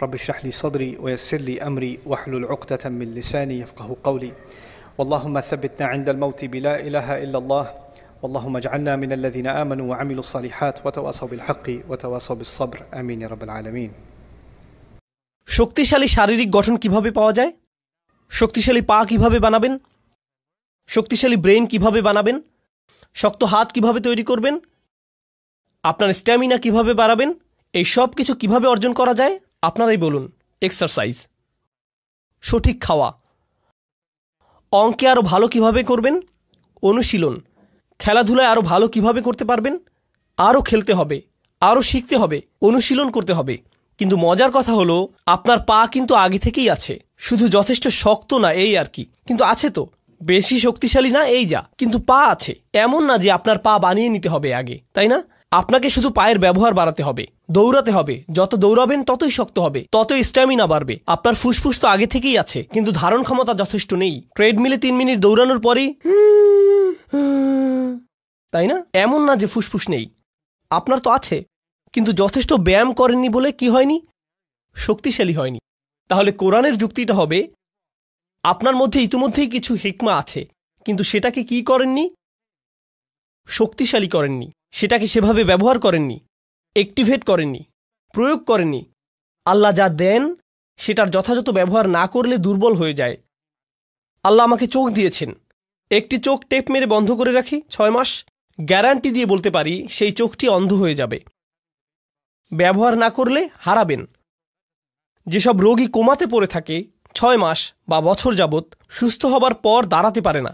رب اشرح لي صدري ويسر لي أمري واحلل عقدة من لساني يفقه قولي واللهم ثبتنا عند الموت بلا إله إلا الله اللهم اجعلنا من الذين آمنوا وعملوا الصالحات وتواصوا بالحق وتواصوا بالصبر آمين يا رب العالمين। শক্তিশালী শারীরিক গঠন কিভাবে পাওয়া যায়? শক্তিশালী পা কিভাবে বানাবেন? শক্তিশালী ব্রেন কিভাবে বানাবেন? শক্ত হাত কিভাবে তৈরি করবেন? আপনার স্ট্যামিনা কিভাবে বাড়াবেন? এই সব কিছু কিভাবে অর্জন করা যায় আপনারাই বলুন। এক্সারসাইজ, সঠিক খাওয়া, অঙ্কে আরও ভালো কিভাবে করবেন, অনুশীলন, খেলাধুলায় আরও ভালো কিভাবে করতে পারবেন, আরও খেলতে হবে, আরও শিখতে হবে, অনুশীলন করতে হবে। কিন্তু মজার কথা হলো আপনার পা কিন্তু আগে থেকেই আছে, শুধু যথেষ্ট শক্ত না এই আর কি, কিন্তু আছে তো, বেশি শক্তিশালী না এই যা, কিন্তু পা আছে। এমন না যে আপনার পা বানিয়ে নিতে হবে আগে, তাই না? আপনাকে শুধু পায়ের ব্যবহার বাড়াতে হবে, দৌড়াতে হবে, যত দৌড়াবেন ততই শক্ত হবে, ততই স্ট্যামিনা বাড়বে। আপনার ফুসফুস তো আগে থেকেই আছে, কিন্তু ধারণ ক্ষমতা যথেষ্ট নেই। ট্রেডমিলে 3 মিনিট দৌড়ানোর পরেই তাই না? এমন না যে ফুসফুস নেই, আপনার তো আছে, কিন্তু যথেষ্ট ব্যায়াম করেননি বলে কি হয়নি? শক্তিশালী হয়নি। তাহলে কোরআনের যুক্তিটা হবে আপনার মধ্যে ইতিমধ্যেই কিছু হিকমা আছে, কিন্তু সেটাকে কি করেননি? শক্তিশালী করেননি, সেটাকে সেভাবে ব্যবহার করেননি, অ্যাক্টিভেট করেননি, প্রয়োগ করেননি। আল্লাহ যা দেন সেটার যথাযথ ব্যবহার না করলে দুর্বল হয়ে যায়। আল্লাহ আমাকে চোখ দিয়েছেন, একটি চোখ টেপ মেরে বন্ধ করে রাখি 6 মাস, গ্যারান্টি দিয়ে বলতে পারি সেই চোখটি অন্ধ হয়ে যাবে। ব্যবহার না করলে হারাবেন। যেসব রোগী কোমাতে পড়ে থাকে 6 মাস বা বছর যাবৎ, সুস্থ হবার পর দাঁড়াতে পারে না,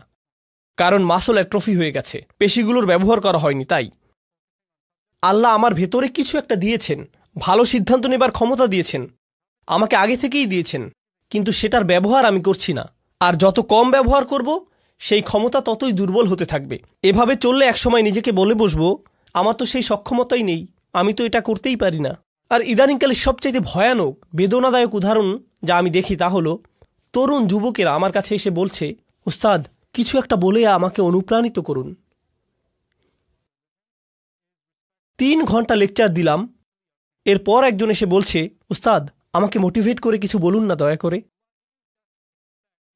কারণ মাসল অ্যাট্রফি হয়ে গেছে, পেশিগুলোর ব্যবহার করা হয়নি। তাই আল্লাহ আমার ভেতরে কিছু একটা দিয়েছেন, ভালো সিদ্ধান্ত নেবার ক্ষমতা দিয়েছেন, আমাকে আগে থেকেই দিয়েছেন, কিন্তু সেটার ব্যবহার আমি করছি না। আর যত কম ব্যবহার করব সেই ক্ষমতা ততই দুর্বল হতে থাকবে। এভাবে চললে একসময় নিজেকে বলে বসবো আমার তো সেই সক্ষমতাই নেই, আমি তো এটা করতেই পারি না। আর ইদানিংকালে সবচাইতে ভয়ানক বেদনাদায়ক উদাহরণ যা আমি দেখি তা হলো তরুণ যুবকেরা আমার কাছে এসে বলছে, উস্তাদ কিছু একটা বলে আমাকে অনুপ্রাণিত করুন। 3 ঘন্টা লেকচার দিলাম, এরপর একজন এসে বলছে, উস্তাদ আমাকে মোটিভেট করে কিছু বলুন না দয়া করে।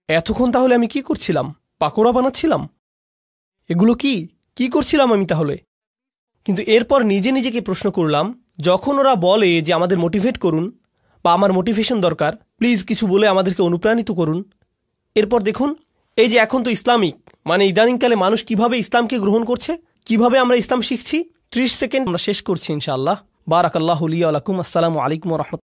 এতক্ষণ তাহলে আমি কি করছিলাম? পাকোড়া বানাচ্ছিলাম? এগুলো কি করছিলাম আমি তাহলে? কিন্তু এরপর নিজে নিজেকে প্রশ্ন করলাম, যখন ওরা বলে যে আমাদের মোটিভেট করুন বা আমার মোটিভেশন দরকার, প্লিজ কিছু বলে আমাদেরকে অনুপ্রাণিত করুন, এরপর দেখুন এই যে এখন তো ইসলামিক মানে ইদানিংকালে মানুষ কিভাবে ইসলামকে গ্রহণ করছে, কিভাবে আমরা ইসলাম শিখছি। 30 সেকেন্ড আমরা শেষ করছি ইনশাআল্লাহ। বারাকাল্লাহু লি ওয়া লাকুম। আসসালামু আলাইকুম ওয়া রাহমাতুল্লাহ।